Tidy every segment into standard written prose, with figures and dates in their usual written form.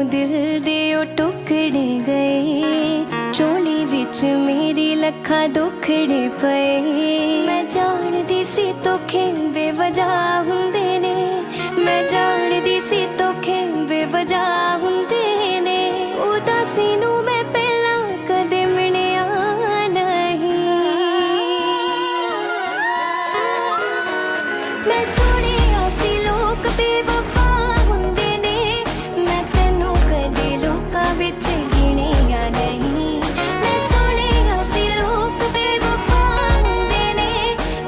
दिल दे ओ टुकड़े गए, झोली विच मेरी लखा दुखड़े पे। मैं जानदी सी धोखे बेवजह हुंदे ने, मैं जानदी सी धोखे बेवजह हुंदे ने। उदासी नूं मैं पहला कदे मिलिया नहीं। मैं सुनिया सी लोक बेवफा हुंदे ने, मैं तैनूं कदे लोकां विच गिणिया नहीं। मैं सुनिया सी लोक बेवफा हुंदे ने,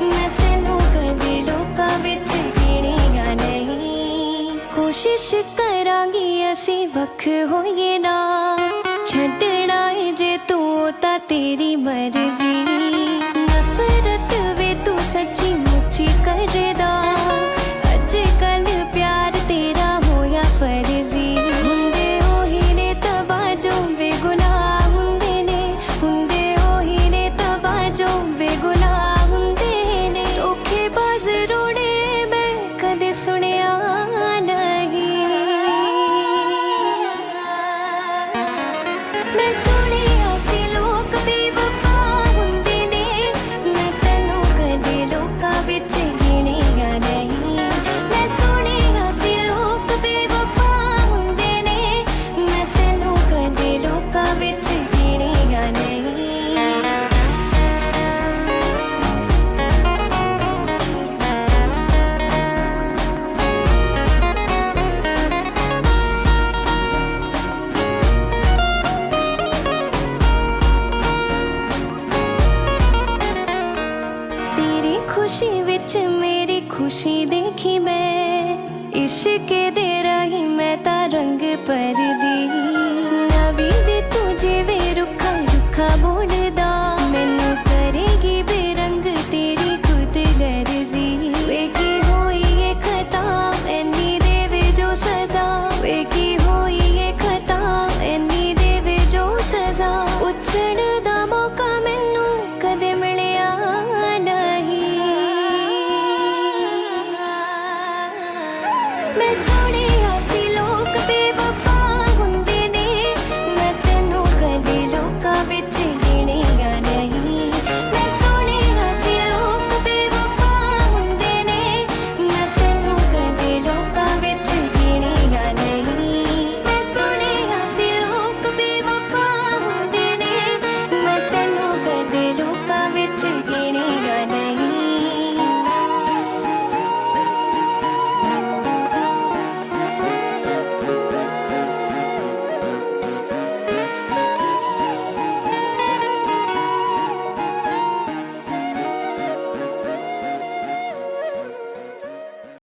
मैं तैनूं कदे लोकां विच गिणिया नहीं। कोशिश करांगी असीं वख होइए ना, छड्डना है जे तू तां तेरी मर्जी। नफरत वे तू सच्ची मुच्ची करदा, अज कल प्यार तेरा होया फर्जी। हुंदे ओही ने तबाजो बेगुनाह हुंदे ने, हुंदे ओही ने तबाजो बेगुनाह हुंदे ने। धोखेबाज रोने मैं कदे सुनिया नहीं। मैं